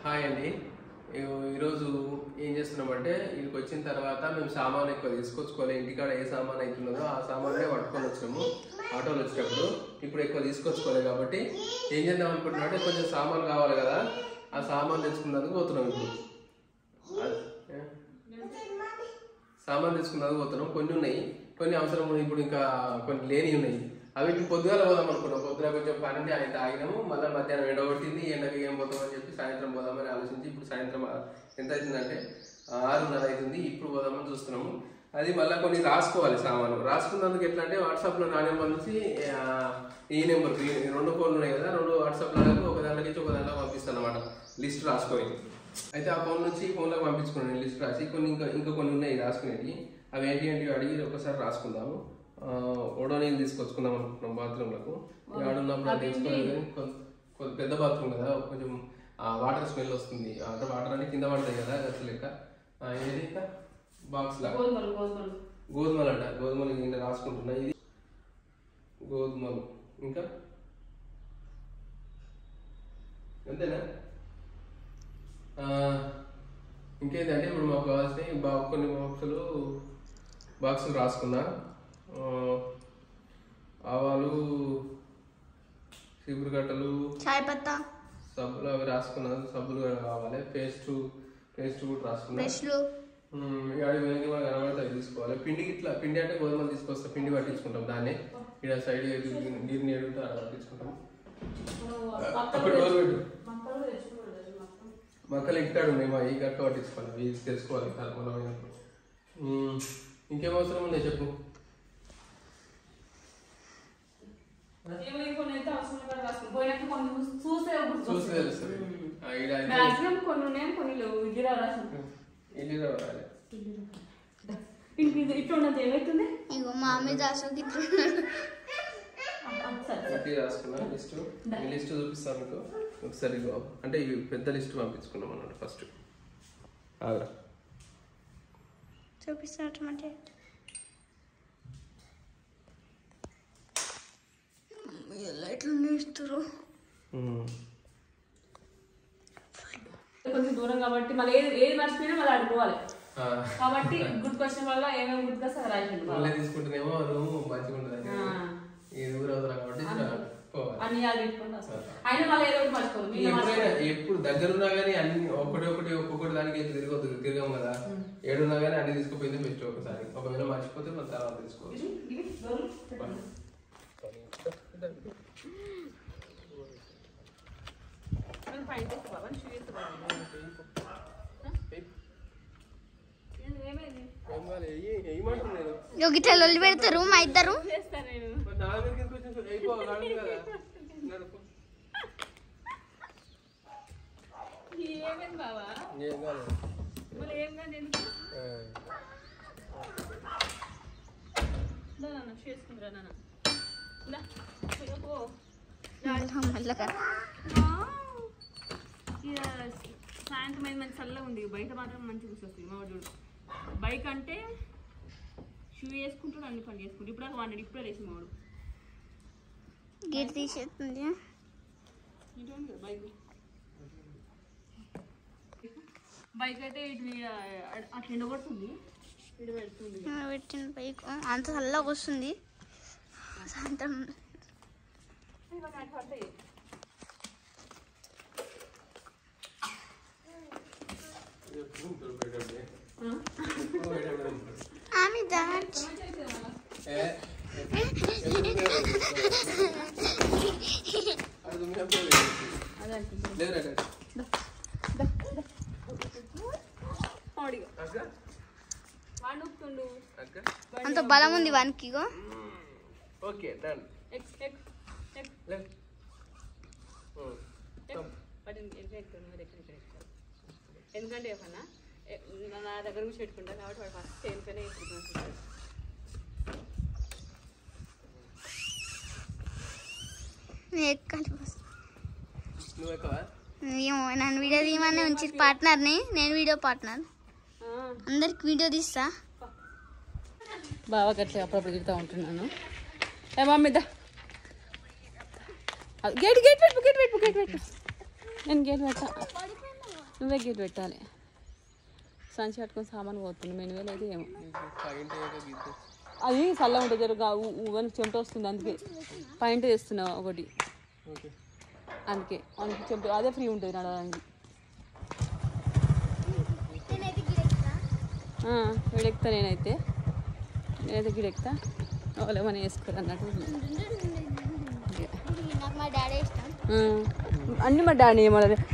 Hi అండి. ఈరోజు ఏం చేస్తున్నామంటే ఇక్కడికి వచ్చిన తర్వాత మేము సామాన్ ఎక్కువ తీసుకొచ్చుకోవాలి. ఇంటికాడ ఏ సామాన్ అవుతున్నదో ఆ సామాన్నే పట్టుకొని వచ్చాము ఆటోలో వచ్చేటప్పుడు. ఇప్పుడు ఎక్కువ తీసుకొచ్చుకోలేదు కాబట్టి ఏం చేద్దాం అనుకుంటున్నామంటే కొంచెం సామాన్ కావాలి కదా, ఆ సామాన్ తెచ్చుకున్నందుకు పోతున్నాం. ఇప్పుడు సామాన్ తెచ్చుకున్నందుకు పోతున్నాం. కొన్ని ఉన్నాయి, కొన్ని అవసరం ఉన్నాయి, ఇప్పుడు ఇంకా కొన్ని లేని ఉన్నాయి. అవి పొద్దుగాల పోదాం అనుకున్నాం. పొద్దున కొంచెం పని అయితే ఆగినాము. మళ్ళీ మధ్యాహ్నం ఎండ కొట్టింది, ఎండకి ఏం పోతామని చెప్పి సాయంత్రం పోదామని ఆలోచించి ఇప్పుడు సాయంత్రం ఎంత అవుతుందంటే 6:30 అవుతుంది. ఇప్పుడు పోదామని చూస్తున్నాము. అది మళ్ళీ కొన్ని రాసుకోవాలి సామాను. రాసుకున్నందుకు ఎట్లా అంటే వాట్సాప్లో నా నెంబర్ నుంచి ఈ నెంబర్ 2 ఫోన్లు ఉన్నాయి కదా, 2 వాట్సాప్లో ఒక దాంట్లో నుంచి ఒక దాంట్లో పంపిస్తాను అనమాట. లిస్ట్ రాసుకొని అయితే ఆ ఫోన్ నుంచి ఫోన్లోకి పంపించుకున్నాను లిస్ట్ రాసి. కొన్ని ఇంకా కొన్ని ఉన్నాయి రాసుకునేవి. అవి ఏంటి అడిగి ఒకసారి రాసుకుందాము. ఓడోనీళ్ళు తీసుకొచ్చుకుందాం అనుకుంటున్నాం బాత్రూమ్లకు. ఆడున్నప్పుడు అది తీసుకోవాలి కానీ కొంచెం పెద్ద బాత్రూమ్ కదా, కొంచెం వాటర్ స్మెల్ వస్తుంది. అంటే వాటర్ అంటే కింద పడతాయి కదా అసలు లెక్క. ఏది ఇంకా బాక్స్ లాగా గోధుమలు అంట, గోధుమలు కింద రాసుకుంటున్నా. ఇది గోధుమలు ఇంకా అంతేనా. ఇంకేంటంటే ఇప్పుడు మాకు కావాల్సినవి కొన్ని బాక్సులు రాసుకున్నా. ఆవాలు, చీపురు కట్టలు, చాయ్ పత్తా, సబ్బులు అవి రాసుకున్నాను. సబ్బులు కావాలి. పేస్ట్ కూడా రాసుకున్నాను. కూడా కనబడితే తీసుకోవాలి. పిండి అంటే గోధుమలు తీసుకొస్తా, పిండి పట్టించుకుంటాం. దాన్ని ఇక్కడ సైడ్ నీరుని ఎడుగుతా పట్టించుకుంటాం. మొక్కలు ఇంటికాడ ఉన్నాయి, మా ఈ గట్ట పట్టించుకోవాలి. అవి తెలుసుకోవాలి మనం. ఇంకేం అవసరం ఉన్నాయి చెప్పు. రాసుకున్నా లిస్ట్ చూపిస్తాను మీకు ఒకసారి. అంటే ఈ పెద్ద లిస్ట్ పంపించుకున్నాం అన్నమాట. ఫస్ట్ చూపిస్తామంటే కొంచెం దూరం కాబట్టి మళ్ళీ ఏది మర్చిపోయినా మళ్ళీ అడుకోవాలి కాబట్టి గుర్తుకొచ్చిన వల్ల ఏమేమి గుర్తుకొస్తే రాసిండు. తీసుకుంటేనేమో రూమ్ మంచిగా ఉంటుంది. అన్ని అయినా మళ్ళీ ఏదో ఒకటి మర్చిపోదు. ఎప్పుడు దగ్గరున్నా కానీ అన్ని ఒక్కొక్కటి దానికి తిరగం కదా. ఏడున్నా కానీ అన్ని తీసుకుపోయింది బెస్ట్. ఒకసారి ఒకవేళ మర్చిపోతే మన తర్వాత తీసుకోవచ్చు. లొల్లి పెడతారు మా ఇద్దరు. సాయంత్రం అయింది, మంచి చల్లగా ఉంది. బయట మాత్రం మంచి కూర్చొస్తుంది మా వాడు. బైక్ అంటే షూ వేసుకుంటాడు, అన్ని పని చేసుకుంటాడు. ఇప్పుడు దాకా వాడినాడు, ఇప్పుడే వేసి మావాడు గేట్ తీసేస్తుంది. బైక్ అయితే ఇటు అట్లా ఎండగొడుతుంది, ఇటు పెడుతుంది. పెట్టిన బైక్ అంత చల్లగా వస్తుంది సాయంత్రం. అంత బలం ఉంది వానికి. ఎందుకంటే ఏమన్నా నా దగ్గర నుంచి పెట్టుకుంటా కాబట్టి వాడు ఫస్ట్ చేనుకనే ఎత్తుకుంటాడు. నన్ను వీడియో తీయమని ఉంచి పార్ట్నర్ని, నేను వీడియో పార్ట్నర్. అందరికి వీడియో తీస్తా. బాగా గట్లే అప్పుడప్పుడు తిరుగుతూ ఉంటున్నాను. ఏ మమ్మీ దా గేట్ పెట్టు. నేను గేట్ పెట్టా. నువ్వే గీట్ పెట్టాలి. సంచి కట్టుకొని సామాన్ పోతుంది మెనువేలు అయితే ఏమో అది చల్ల ఉంటుంది జరుగా మనకి చెమట వస్తుంది అందుకే పాయింట్ చేస్తున్నా ఒకటి అందుకే మనకి చెమట అదే ఫ్రీ ఉంటుంది నడవడానికి. వీడెక్తా నేనైతే గిడెక్తా వాళ్ళే మనం వేసుకోరు అన్నట్టు. అన్నీ మా డాడీ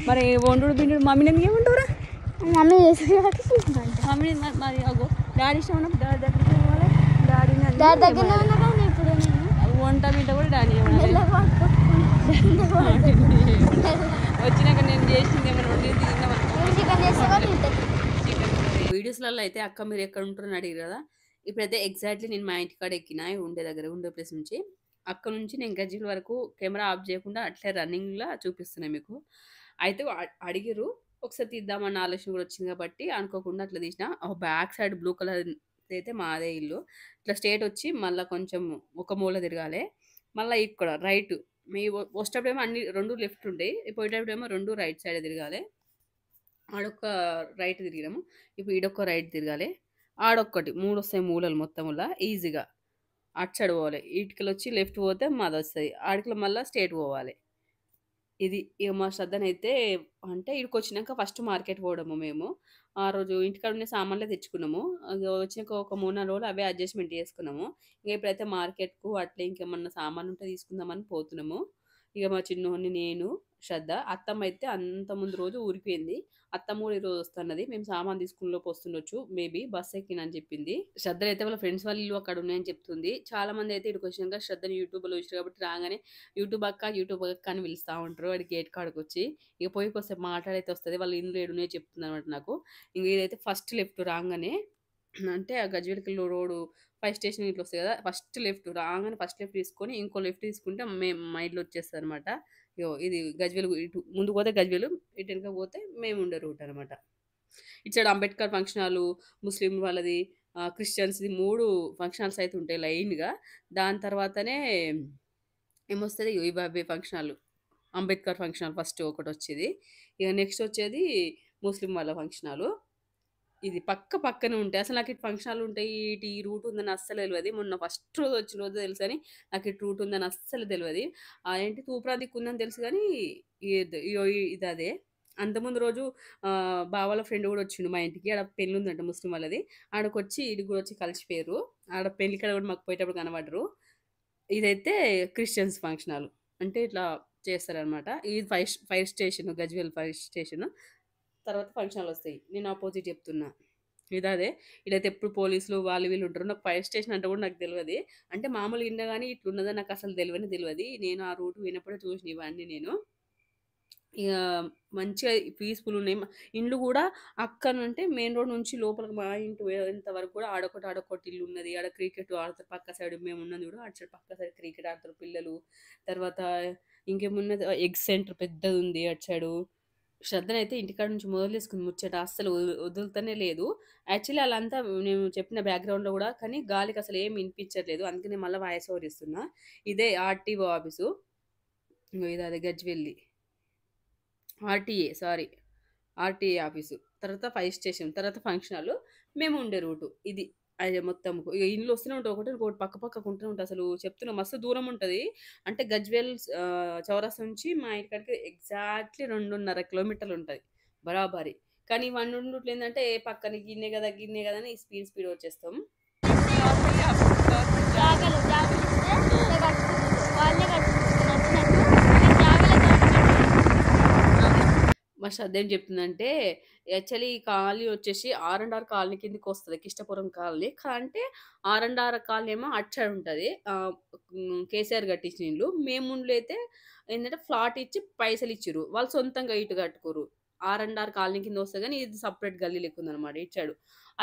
మరి వండు బిండు మమ్మీని ఎందుకు ఏమంటారా? మమ్మీ మమ్మీ మరి అగో డాడీ ఇష్టం ఉన్నప్పుడు డాడీ దగ్గరికి పోవాలి. డాడీ దగ్గరనే ఉన్నా కానీ ఇప్పుడు నేను వంట బిడ్డ కూడా డాడీ వచ్చినాక నేను చేసింది ఏమైనా వండి చికెన్ చేస్తే వీడియోస్లలో అయితే అక్క మీరు ఎక్కడ ఉంటారని అడిగారు కదా. ఇప్పుడైతే ఎగ్జాక్ట్లీ నేను మా ఇంటికాడ ఎక్కిన ఉండే ప్లేస్ నుంచి. అక్కడ నుంచి నేను గజ్వేల్ వరకు కెమెరా ఆఫ్ చేయకుండా అట్లే రన్నింగ్లా చూపిస్తున్నాయి మీకు. అయితే అడిగారు ఒకసారి తీద్దామన్న ఆలోచన కూడా వచ్చింది కాబట్టి అనుకోకుండా అట్లా తీసిన. బ్యాక్ సైడ్ బ్లూ కలర్ అయితే మాదే ఇల్లు. ఇట్లా స్ట్రేట్ వచ్చి మళ్ళీ కొంచెం ఒక మూల తిరగాలి. మళ్ళీ ఇక్కడ రైట్ మీ వచ్చేటప్పుడేమో అన్ని 2 లెఫ్ట్ ఉంటాయి, పోయేటప్పుడేమో 2 రైట్ సైడ్ తిరగాలి. ఆడొక్క రైట్ తిరిగినాము, ఇప్పుడు ఈడొక్క రైట్ తిరగాలి. ఆడొక్కటి 3 వస్తాయి మూలలు మొత్తంలో ఈజీగా. అటు సైడ్ పోవాలి, ఇటుకలు వచ్చి లెఫ్ట్ పోతే మాది వస్తుంది, ఆడికలు మళ్ళీ స్ట్రేట్ పోవాలి. ఇది ఇక మా శ్రద్ధనైతే అంటే ఇక్కడికి వచ్చినాక ఫస్ట్ మార్కెట్ పోవడము. మేము ఆ రోజు ఇంటికాడ ఉన్న సామాన్లే తెచ్చుకున్నాము. వచ్చినాక ఒక 3-4 రోజులు అవే అడ్జస్ట్మెంట్ చేసుకున్నాము. ఇక ఇప్పుడైతే మార్కెట్కు అట్లా ఇంకేమన్నా సామాన్ ఉంటే తీసుకుందామని పోతున్నాము. ఇక మా చిన్నోడిని నేను శ్రద్ధ. అత్తమ్మ అయితే అంత ముందు రోజు ఊరిపోయింది. అత్తమ్మ కూడా ఈరోజు వస్తున్నది. మేము సామాన్ తీసుకుని లోపు వస్తుండొచ్చు, మేబీ బస్ ఎక్కినని చెప్పింది. శ్రద్ధ అయితే వాళ్ళ ఫ్రెండ్స్ వాళ్ళ ఇల్లు అక్కడ ఉన్నాయని చెప్తుంది. చాలా మంది అయితే ఇక్కడికి వచ్చినాక శ్రద్ధని యూట్యూబ్లో చూసారు కాబట్టి రాగానే యూట్యూబ్ అక్క అని పిలుస్తూ ఉంటారు. వాడి గేట్ కాడికి వచ్చి ఇక పోయి కొద్దిసేపు మాట్లాడైతే వస్తుంది. వాళ్ళ ఇల్లు ఏడునే చెప్తుంది అనమాట నాకు. ఇంక ఇదైతే ఫస్ట్ లెఫ్ట్ రాగానే అంటే ఆ గజ్వేల్ రోడ్డు 5 స్టేషన్ ఇట్లా వస్తాయి కదా, ఫస్ట్ లెఫ్ట్ రాగానే ఫస్ట్ లెఫ్ట్ తీసుకొని ఇంకో లెఫ్ట్ తీసుకుంటే మేము మా ఇల్లు వచ్చేస్తుంది అనమాట. ఇది గజ్వేల్ ఇటు ముందుకు పోతే గజ్వేల్, ఇటు వెనక పోతే మేము ఉండే రూట్ అనమాట. ఇటు సైడ్ అంబేద్కర్ ఫంక్షన్ హాలు, ముస్లిం వాళ్ళది, క్రిస్టియన్స్ది 3 ఫంక్షన్ హాల్స్ అయితే ఉంటాయి లైన్గా. దాని తర్వాతనే ఏమొస్తుంది ఇవి function hall, Ambedkar function hall first ఒకటి వచ్చేది. ఇక నెక్స్ట్ వచ్చేది ముస్లిం వాళ్ళ ఫంక్షన్ హాలు. ఇది పక్కనే ఉంటాయి. అసలు నాకు ఇటు ఫంక్షన్ హాల్ ఉంటాయి ఇటు ఈ రూట్ ఉందని అస్సలు తెలియదు. మొన్న ఫస్ట్ రోజు వచ్చిన రోజు తెలుసు కానీ నాకు ఇటు రూట్ ఉందని అస్సలు తెలియదు. ఏంటి తూప్రా దిక్కు ఉందని తెలుసు కానీ ఇది అదే. అంతకుముందు రోజు బావాల ఫ్రెండ్ కూడా వచ్చిండు మా ఇంటికి. ఆడ పెళ్ళి ఉందంట ముస్లిం వాళ్ళది. ఆడకొచ్చి ఇది కూడా వచ్చి కలిసిపోయారు. ఆడ పెళ్ళి కాడ కూడా మాకు పోయేటప్పుడు కనబడరు. ఇదైతే క్రిస్టియన్స్ ఫంక్షన్ హాల్ అంటే ఇట్లా చేస్తారనమాట. ఇది 5 స్టేషన్ గజ్వేల్ 5 స్టేషన్ తర్వాత ఫంక్షన్ హాల్ వస్తాయి. నేను ఆపోజిట్ చెప్తున్నా ఇదే. ఇదైతే ఎప్పుడు పోలీసులు వాళ్ళు వీళ్ళు ఉంటారు. నాకు 5 స్టేషన్ అంటే కూడా నాకు తెలియదు. అంటే మామూలుగా విన్నా కానీ ఇట్లున్నదని నాకు అసలు తెలియదు. నేను ఆ రూట్ వినప్పుడే చూసిన ఇవన్నీ నేను. ఇక మంచిగా పీస్ఫుల్ ఉన్నాయి. ఇండ్లు కూడా అక్కనంటే మెయిన్ రోడ్ నుంచి లోపలికి మా ఇంటి పోయేంత వరకు కూడా ఆడొకటి ఇల్లు ఉన్నది. ఆడ క్రికెట్ ఆడతారు పక్క సైడ్, మేము ఉన్నది కూడా అటు సైడ్ పక్క సైడ్ క్రికెట్ ఆడతారు పిల్లలు. తర్వాత ఇంకేమున్నది ఎగ్ సెంటర్ పెద్దది ఉంది అటు సైడు. శ్రద్ధనైతే ఇంటికాడ నుంచి మొదలేసుకుని ముచ్చట అస్సలు వదులుతూనే లేదు. యాక్చువల్లీ వాళ్ళంతా నేను చెప్పిన బ్యాక్గ్రౌండ్లో కూడా కానీ గాలికి అసలు ఏం వినిపించట్లేదు, అందుకని మళ్ళీ వాయిస్ ఓవర్ ఇస్తున్నా. ఇదే ఆర్టీఓ ఆఫీసు, ఇది అదే గజ్వేల్లి ఆర్టీఏ ఆఫీసు. తర్వాత 5 స్టేషన్, తర్వాత ఫంక్షన్ హాల్, మేము ఉండే రూటు ఇది. అది మొత్తం ఇక ఇండ్లు వస్తూనే ఉంటాయి, ఒకటి పక్కకు ఉంటూనే ఉంటాయి. అసలు చెప్తున్నా మస్తు దూరం ఉంటుంది. అంటే గజ్వేల్ చౌరస్తా నుంచి మా ఇంటికాడికి ఎగ్జాక్ట్లీ 2.5 కిలోమీటర్లు ఉంటుంది బరాబరి. కానీ ఇవన్నీ ఉండుట్లు ఏంటంటే పక్కన గిన్నె కదా అని స్పీడ్ వచ్చేస్తాం. మా శ్రద్ధ ఏం చెప్తుందంటే యాక్చువల్లీ ఈ కాలనీ వచ్చేసి R&R కాలనీ కిందకి వస్తుంది, కిష్టపురం కాలనీ. అంటే R&R కాలనీ ఏమో అటు సైడ్ ఉంటుంది. కేసీఆర్ కట్టించిన ఇల్లు. మేము అయితే ఏంటంటే ఫ్లాట్ ఇచ్చి పైసలు ఇచ్చిర్రు, వాళ్ళు సొంతంగా ఇటు కట్టుకోరు. R&R కాలనీ కింద వస్తుంది కానీ ఇది సపరేట్ గల్లీ లెక్క ఉందన్నమాట ఇటు సైడ్.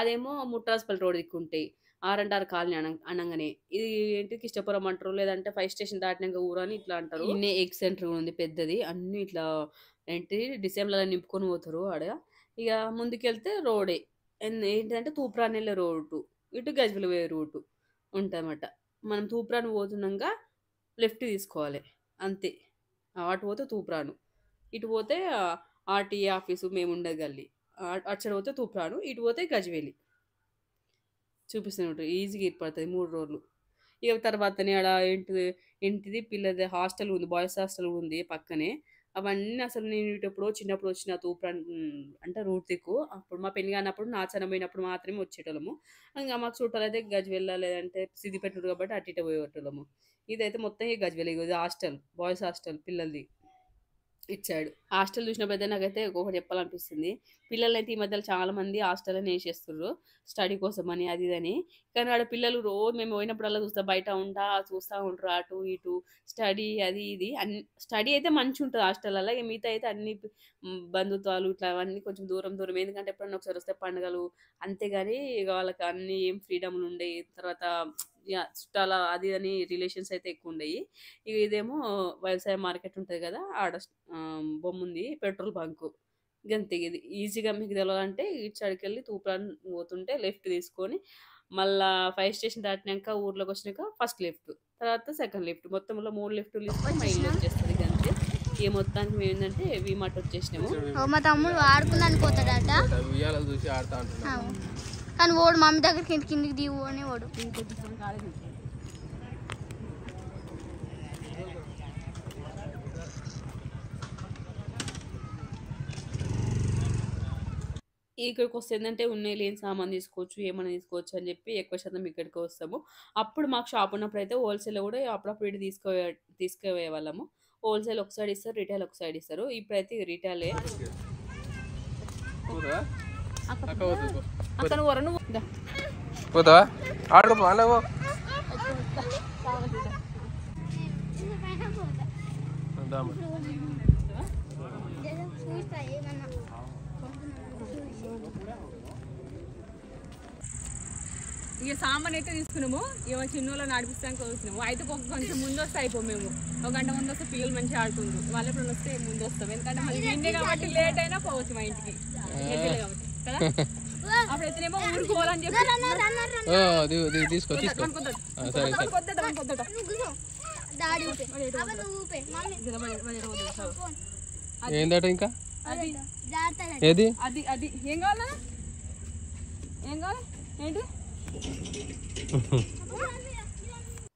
అదేమో ముట్రాజ్పల్లి రోడ్ దిక్కు ఉంటాయి R&R కాలనీ అనగానే. ఇది ఏంటి కిష్టపురం అంటారు, లేదంటే 5 స్టేషన్ దాటినాక ఊరు అని ఇట్లా అంటారు. ఇన్నే ఎగ్ సెంటర్ ఉంది పెద్దది, అన్నీ ఇట్లా ఏంటి డిసెంబర్లో నింపుకొని పోతారు ఆడ. ఇక ముందుకెళ్తే రోడే ఏంటంటే తూప్రాన్ వెళ్ళే రోడ్డు, ఇటు గజ్వేల్ పోయే రూటు ఉంటుందన్నమాట. మనం తూప్రాన్ పోతున్నాక లెఫ్ట్ తీసుకోవాలి అంతే. అటు పోతే తూప్రాను, ఇటు పోతే ఆర్టీఏ ఆఫీసు మేము ఉండేది గల్లీ. అటు సైడ్ పోతే తూప్రాను, ఇటు పోతే గజ్వేలి చూపిస్తూనే ఉంటారు. ఈజీగా ఏర్పడుతుంది 3 రోజులు. ఇక తర్వాతనే ఆడ ఏంటిది పిల్లది హాస్టల్ ఉంది, బాయ్స్ హాస్టల్ ఉంది పక్కనే. అవన్నీ అసలు నేను ఎప్పుడో చిన్నప్పుడు వచ్చిన తూప్రాన్ అంటే రూట్ దిక్కు. అప్పుడు మా పెళ్లి కానప్పుడు నాచన పోయినప్పుడు మాత్రమే వచ్చేటోళ్ళము. ఇంకా మాకు చుట్టాలు అయితే గజ్వేల్ లేదంటే సిద్దిపేట కాబట్టి అటు ఇటు పోయేటోళ్ళము. ఇదైతే మొత్తం ఈ గజ్వేల్, ఇది హాస్టల్, బాయ్స్ హాస్టల్ పిల్లలది ఇచ్చాడు. హాస్టల్ చూసినప్పుడైతే నాకైతే ఒకటి చెప్పాలనిపిస్తుంది. పిల్లలైతే ఈ మధ్యలో చాలా మంది హాస్టల్లోనే వేసేస్తున్నారు స్టడీ కోసం అని అది ఇదని. కానీ ఆడ పిల్లలు రోజు మేము పోయినప్పుడల్లా బయట చూస్తూ ఉంటారు అటు ఇటు స్టడీ అది ఇది అన్ని. స్టడీ అయితే మంచిగా ఉంటుంది హాస్టల్లో, ఇక మిగతా అయితే అన్ని బంధుత్వాలు ఇట్లా అవన్నీ కొంచెం దూరం దూరం. ఎందుకంటే ఎప్పుడన్నా ఒకసారి వస్తే పండుగలు అంతేగాని ఇక వాళ్ళకి అన్ని ఏం ఫ్రీడమ్లు ఉండేవి. తర్వాత చుట్టాల అది అని రిలేషన్స్ అయితే ఎక్కువ ఉండేవి. ఇక ఇదేమో వ్యవసాయ మార్కెట్ ఉంటుంది కదా, ఆడ బొమ్మ ఉంది, పెట్రోల్ బంకు. గంతే. ఇది ఈజీగా మీకు తెలవాలంటే ఇటు సైడ్కి వెళ్ళి తూప్రాన్ పోతుంటే లెఫ్ట్ తీసుకొని మళ్ళీ 5 స్టేషన్ దాటినాక ఊర్లోకి వచ్చినాక ఫస్ట్ లెఫ్ట్, తర్వాత సెకండ్ లెఫ్ట్, మొత్తంలో 3 లెఫ్ట్లు తీసుకొని మా ఇల్లు వచ్చేస్తుంది. గంతే. ఏ మొత్తానికి మేము ఏంటంటే వీమార్ట్ వచ్చేసినాము. మా తమ్ముడు ఆడుకుందానికి పోతాడట, ఉయ్యాలను చూసి ఆడుతా అంటున్నాడు. కానీ ఓడు మమ్మీ దగ్గరికి కిందికి దిగు అని ఓడు. ఇక్కడికి వస్తే ఏంటంటే ఉన్నాయి లేని సామాన్ తీసుకోవచ్చు, ఏమైనా తీసుకోవచ్చు అని చెప్పి ఎక్కువ శాతం ఇక్కడికి వస్తాము. అప్పుడు మాకు షాప్ ఉన్నప్పుడు అయితే హోల్సేల్ కూడా అప్పుడప్పుడు ఇటు తీసుకుపోయే వాళ్ళము. హోల్సేల్ ఒక సైడ్ ఇస్తారు, రిటైల్ ఒక సైడ్ ఇస్తారు. ఇప్పుడైతే రిటైలే. పోతావా ఆడు అలాగో ఇక సామాన్ అయితే తీసుకున్నాము. ఇక చిన్నోళ్ళని నడిపిస్తానికి వస్తున్నాము. అయితే కొంచెం ముందు వస్తే అయిపో, మేము 1 గంట ముందు వస్తే పిల్లలు మంచిగా ఆడుకుంటారు. వాళ్ళు ఎప్పుడు వస్తే ముందు వస్తాం, ఎందుకంటే మళ్ళీ నిన్నే కాబట్టి లేట్ అయినా పోవచ్చు మా ఇంటికి కాబట్టి కదా. అప్పుడైతేనేమో ఊరికి పోవాలని చెప్పి ఏందట ఇంకా ఏది అది అది ఏం కావాలా, ఏం కావాలి ఏంటి.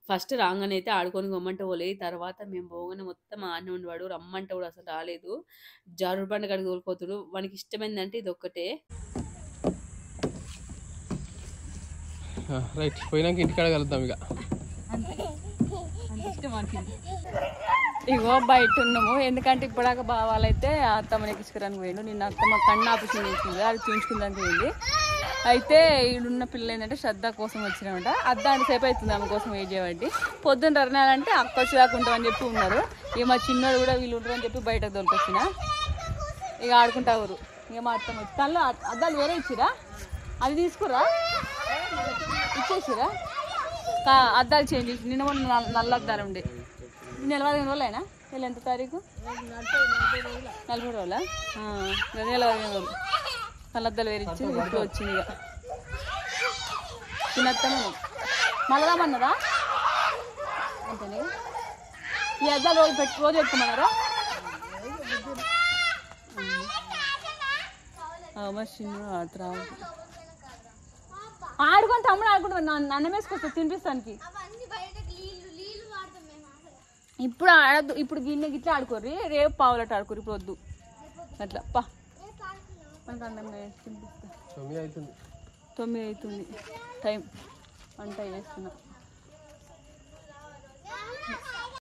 ఫస్ట్ రాగానే అయితే ఆడుకొని గమ్మంటే పోలేదు. తర్వాత మేము పోగానే మొత్తం ఆడనే ఉండేవాడు, రమ్మంటే కూడా అసలు రాలేదు. జారుడు బండ కాడికి తోలిపోతాడు. వానికి ఇష్టమైందంటే ఇది ఒక్కటే. రైట్, పోయినాక ఇంటికాడ కలుద్దాం ఇక. ఇగో బయట ఉన్నాము, ఎందుకంటే ఇప్పటిదాకా బావాలైతే అత్తమ్మని ఎక్కించుకోవడానికి పోయిండు. నిన్న అత్తమ్మ కన్ను ఆపరేషన్ చేసింది, అది చూపించుకోవడానికి పోయింది. అయితే ఈడున్న పిల్లలు ఏంటంటే శ్రద్ధ కోసం వచ్చినామంట. అద్దాంటి సేపు అవుతుంది ఆమె కోసం వెయిట్ చేయబట్టి. పొద్దున్న రన్నాలంటే అక్క వచ్చి దాకుంటామని చెప్పి ఉన్నారు. ఇక మా చిన్నోడు కూడా వీళ్ళు ఉంటారని చెప్పి బయటకు తోలుకొచ్చిన. ఇక ఆడుకుంటా ఊరు. ఇక మా అత్తమ్మ వచ్చి తనలో అద్దాలు వేరే ఇచ్చిరా, అది తీసుకురా ఇచ్చేసిరా. అద్దాలు చేంజ్ చేసి నిన్న కూడా నల్ల అద్దాలు ఉండే. నెల 15 రోజులు అయినా. నెల ఎంత తారీఖు? 40 రోజులా? నెల 15 రోజులు నల్లద్దాలు వేరిచ్చి ఇప్పుడు వచ్చింది. ఇక తినత్తమే మళ్ళా రామన్నారా అంతేనే. ఈ అద్దాలు రోజు పెట్టుకోమన్నారా? ఆడుకొని తమ్ముడు ఆడుకుంటా అన్నం వేసుకొస్తా తినిపిస్తానికి. ఇప్పుడు ఆడద్దు, ఇప్పుడు గిన్నె గిట్లా ఆడుకోర్రి, రేపు పావులట ఆడుకోరు, ఇప్పుడు వద్దు అట్లా. పా మనకు అన్నం తినిపిస్తా. 9 అవుతుంది టైం. వంట చేస్తున్నా.